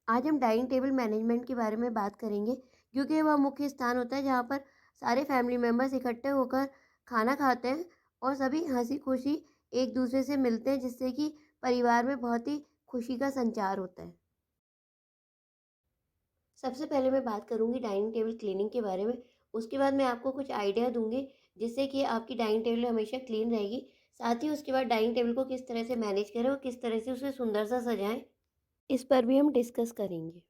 आज हम dining table management के बारे में बात करेंगे क्योंकि वह मुख्य स्थान होता है जहाँ पर सारे फैमिली मेम्बर्स इकट्ठे होकर खाना खाते हैं और सभी हंसी खुशी एक दूसरे से मिलते हैं, जिससे कि परिवार में बहुत ही खुशी का संचार होता है। सबसे पहले मैं बात करूंगी डाइनिंग टेबल क्लीनिंग के बारे में। उसके बाद मैं आपको कुछ आइडिया दूंगी जिससे कि आपकी डाइनिंग टेबल हमेशा क्लीन रहेगी। साथ ही उसके बाद डाइनिंग टेबल को किस तरह से मैनेज करें और किस तरह से उसे सुंदर सा सजाएं, इस पर भी हम डिस्कस करेंगे।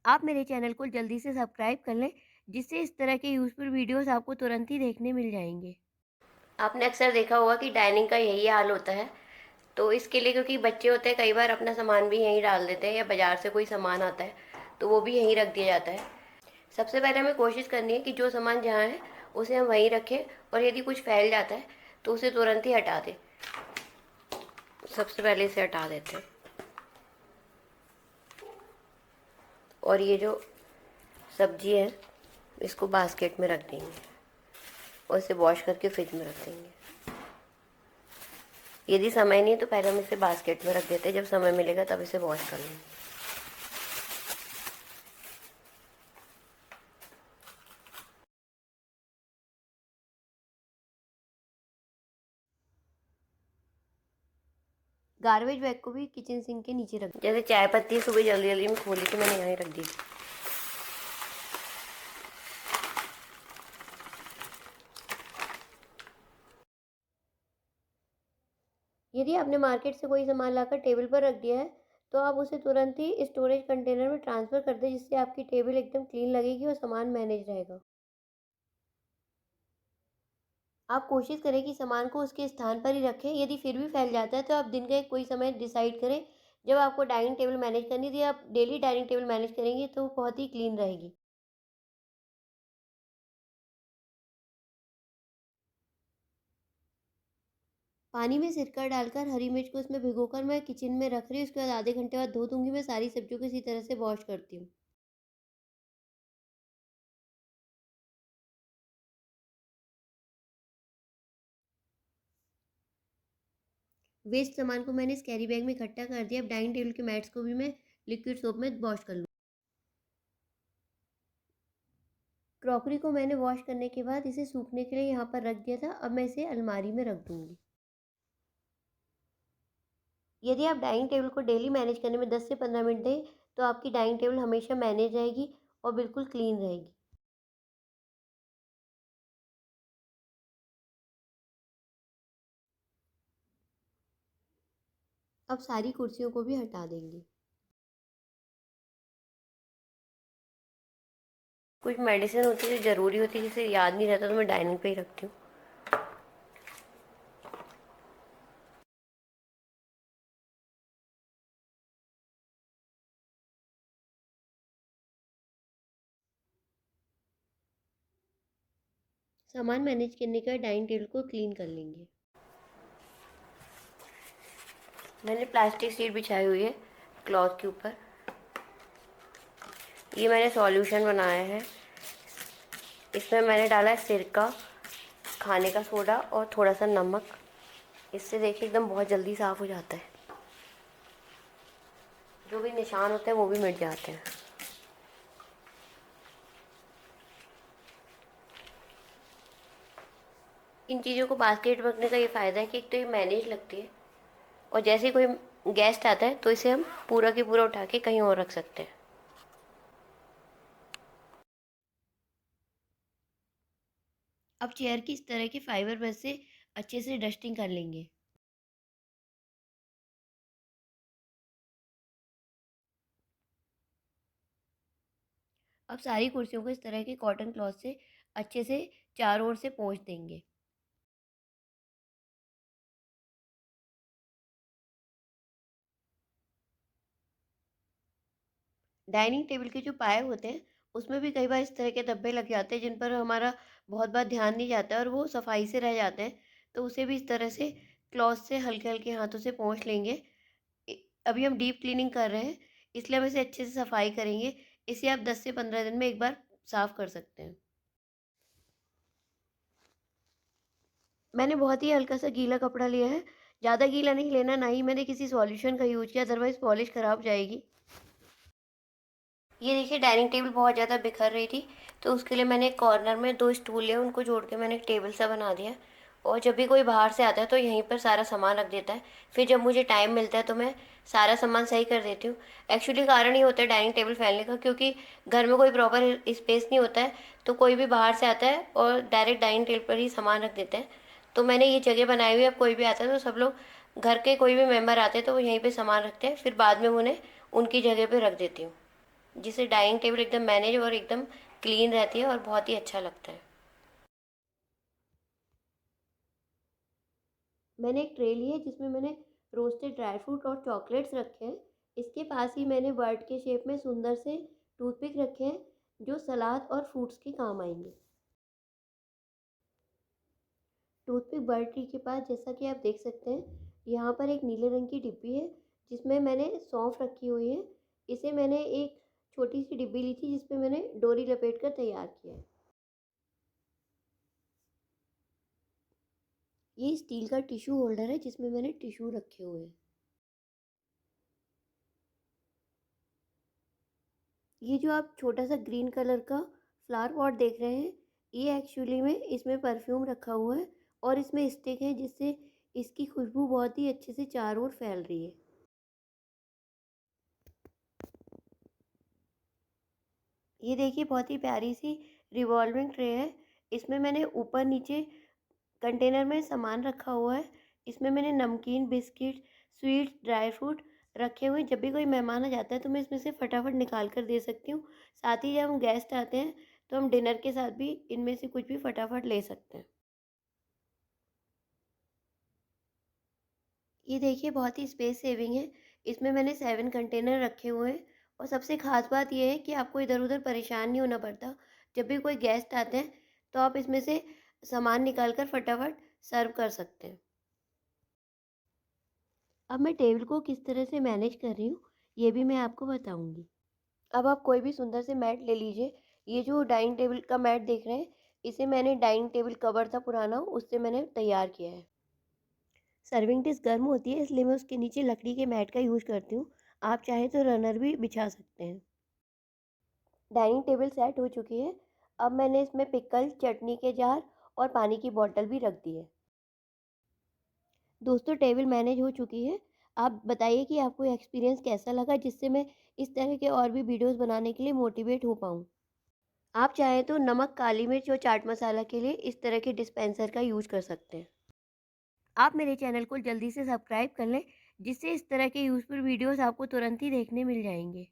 आप मेरे चैनल को जल्दी से सब्सक्राइब कर लें, जिससे इस तरह के यूज़फुल वीडियोस आपको तुरंत ही देखने मिल जाएंगे। आपने अक्सर देखा होगा कि डाइनिंग का यही हाल होता है। तो इसके लिए, क्योंकि बच्चे होते हैं, कई बार अपना सामान भी यहीं डाल देते हैं या बाज़ार से कोई सामान आता है तो वो भी यहीं रख दिया जाता है। सबसे पहले हमें कोशिश करनी है कि जो सामान जहाँ है उसे हम वहीं रखें, और यदि कुछ फैल जाता है तो उसे तुरंत ही हटा दें। सबसे पहले इसे हटा देते हैं, और ये जो सब्जी है इसको बास्केट में रख देंगे और इसे वॉश करके फ्रिज में रख देंगे। यदि समय नहीं है तो पहले हम इसे बास्केट में रख देते हैं, जब समय मिलेगा तब इसे वॉश कर लेंगे। गार्बेज बैग को भी किचन सिंक के नीचे रख, जैसे चाय पत्ती सुबह जल्दी जल्दी में खोली थी, मैंने यहीं रख दी थी। यदि आपने मार्केट से कोई सामान लाकर टेबल पर रख दिया है तो आप उसे तुरंत ही स्टोरेज कंटेनर में ट्रांसफ़र कर दें, जिससे आपकी टेबल एकदम क्लीन लगेगी और सामान मैनेज रहेगा। आप कोशिश करें कि सामान को उसके स्थान पर ही रखें। यदि फिर भी फैल जाता है तो आप दिन का एक कोई समय डिसाइड करें जब आपको डाइनिंग टेबल मैनेज करनी थी। आप डेली डाइनिंग टेबल मैनेज करेंगी तो वो बहुत ही क्लीन रहेगी। पानी में सिरका डालकर हरी मिर्च को इसमें भिगोकर मैं किचन में रख रही हूँ। उसके बाद आधे घंटे बाद धो दूंगी। मैं सारी सब्जियों को इसी तरह से वॉश करती हूँ। वेस्ट सामान को मैंने इस कैरी बैग में इकट्ठा कर दिया। अब डाइनिंग टेबल के मैट्स को भी मैं लिक्विड सोप में वॉश कर लूँ। क्रॉकरी को मैंने वॉश करने के बाद इसे सूखने के लिए यहाँ पर रख दिया था। अब मैं इसे अलमारी में रख दूंगी। यदि आप डाइनिंग टेबल को डेली मैनेज करने में 10 से 15 मिनट दें तो आपकी डाइनिंग टेबल हमेशा मैनेज रहेगी और बिल्कुल क्लीन रहेगी। अब सारी कुर्सियों को भी हटा देंगे। कुछ मेडिसिन होती है जो ज़रूरी होती है, जिसे याद नहीं रहता तो मैं डाइनिंग पे ही रखती हूँ। सामान मैनेज करने का डाइनिंग टेबल को क्लीन कर लेंगे। मैंने प्लास्टिक शीट बिछाई हुई है क्लॉथ के ऊपर। ये मैंने सॉल्यूशन बनाया है। इसमें मैंने डाला है सिरका, खाने का सोडा और थोड़ा सा नमक। इससे देखिए एकदम बहुत जल्दी साफ़ हो जाता है। जो भी निशान होते हैं वो भी मिट जाते हैं। इन चीज़ों को बास्केट में रखने का ये फ़ायदा है कि एक तो ये मैनेज लगती है, और जैसे ही कोई गेस्ट आता है तो इसे हम पूरा की पूरा उठा के कहीं और रख सकते हैं। अब चेयर की इस तरह की फाइबर ब्रश से अच्छे से डस्टिंग कर लेंगे। अब सारी कुर्सियों को इस तरह के कॉटन क्लॉथ से अच्छे से चारों ओर से पोंछ देंगे। डाइनिंग टेबल के जो पाए होते हैं उसमें भी कई बार इस तरह के धब्बे लग जाते हैं जिन पर हमारा बहुत बार ध्यान नहीं जाता है और वो सफाई से रह जाते हैं। तो उसे भी इस तरह से क्लॉथ से हल्के हल्के हाथों से पोंछ लेंगे। अभी हम डीप क्लीनिंग कर रहे हैं, इसलिए हम इसे अच्छे से सफाई करेंगे। इसे आप 10 से 15 दिन में एक बार साफ़ कर सकते हैं। मैंने बहुत ही हल्का सा गीला कपड़ा लिया है। ज़्यादा गीला नहीं लेना, ना ही मैंने किसी सॉल्यूशन का यूज़ किया, अदरवाइज़ पॉलिश ख़राब जाएगी। ये देखिए डाइनिंग टेबल बहुत ज़्यादा बिखर रही थी, तो उसके लिए मैंने कॉर्नर में 2 स्टूल लिए, उनको जोड़ के मैंने एक टेबल सा बना दिया। और जब भी कोई बाहर से आता है तो यहीं पर सारा सामान रख देता है। फिर जब मुझे टाइम मिलता है तो मैं सारा सामान सही कर देती हूँ। एक्चुअली कारण ये होता है डाइनिंग टेबल फैलने का, क्योंकि घर में कोई प्रॉपर स्पेस नहीं होता है, तो कोई भी बाहर से आता है और डायरेक्ट डाइनिंग टेबल पर ही सामान रख देते हैं। तो मैंने ये जगह बनाई हुई है, अब कोई भी आता है तो सब लोग घर के कोई भी मेंबर आते हैं तो वो यहीं पे सामान रखते हैं, फिर बाद में उन्हें उनकी जगह पे रख देती हूँ, जिससे डाइनिंग टेबल एकदम मैनेज और एकदम क्लीन रहती है और बहुत ही अच्छा लगता है। मैंने एक ट्रे ली है जिसमें मैंने रोस्टेड ड्राई फ्रूट और चॉकलेट्स रखे हैं। इसके पास ही मैंने बर्ड के शेप में सुंदर से टूथपिक रखे हैं, जो सलाद और फ्रूट्स के काम आएंगे। टूथपिक बर्ड ट्री के पास, जैसा कि आप देख सकते हैं, यहाँ पर एक नीले रंग की डिब्बी है जिसमें मैंने सौंफ रखी हुई है। इसे मैंने एक छोटी सी डिब्बी ली थी जिसमें मैंने डोरी लपेट कर तैयार किया है। ये स्टील का टिश्यू होल्डर है जिसमें मैंने टिश्यू रखे हुए हैं। ये जो आप छोटा सा ग्रीन कलर का फ्लावर पॉट देख रहे हैं, ये एक्चुअली में इसमें परफ्यूम रखा हुआ है और इसमें स्टिक है, जिससे इसकी खुशबू बहुत ही अच्छे से चारों ओर फैल रही है। ये देखिए बहुत ही प्यारी सी रिवॉल्विंग ट्रे है। इसमें मैंने ऊपर नीचे कंटेनर में सामान रखा हुआ है। इसमें मैंने नमकीन, बिस्किट, स्वीट्स, ड्राई फ्रूट रखे हुए हैं। जब भी कोई मेहमान आ जाता है तो मैं इसमें से फटाफट निकाल कर दे सकती हूँ। साथ ही जब हम गेस्ट आते हैं तो हम डिनर के साथ भी इनमें से कुछ भी फटाफट ले सकते हैं। ये देखिए बहुत ही स्पेस सेविंग है। इसमें मैंने 7 कंटेनर रखे हुए हैं और सबसे ख़ास बात ये है कि आपको इधर-उधर परेशान नहीं होना पड़ता। जब भी कोई गेस्ट आते हैं तो आप इसमें से सामान निकाल कर फटाफट सर्व कर सकते हैं। अब मैं टेबल को किस तरह से मैनेज कर रही हूँ, ये भी मैं आपको बताऊँगी। अब आप कोई भी सुंदर से मैट ले लीजिए। ये जो डाइनिंग टेबल का मैट देख रहे हैं, इसे मैंने डाइनिंग टेबल कवर था पुराना, उससे मैंने तैयार किया है। सर्विंग डिश गर्म होती है, इसलिए मैं उसके नीचे लकड़ी के मैट का यूज़ करती हूँ। आप चाहें तो रनर भी बिछा सकते हैं। डाइनिंग टेबल सेट हो चुकी है। अब मैंने इसमें पिकल, चटनी के जार और पानी की बॉटल भी रख दी है। दोस्तों, टेबल मैनेज हो चुकी है। आप बताइए कि आपको एक्सपीरियंस कैसा लगा, जिससे मैं इस तरह के और भी वीडियोज़ बनाने के लिए मोटिवेट हो पाऊँ। आप चाहें तो नमक, काली मिर्च और चाट मसाला के लिए इस तरह के डिस्पेंसर का यूज़ कर सकते हैं। आप मेरे चैनल को जल्दी से सब्सक्राइब कर लें, जिससे इस तरह के यूज़फुल वीडियोज़ आपको तुरंत ही देखने मिल जाएँगे।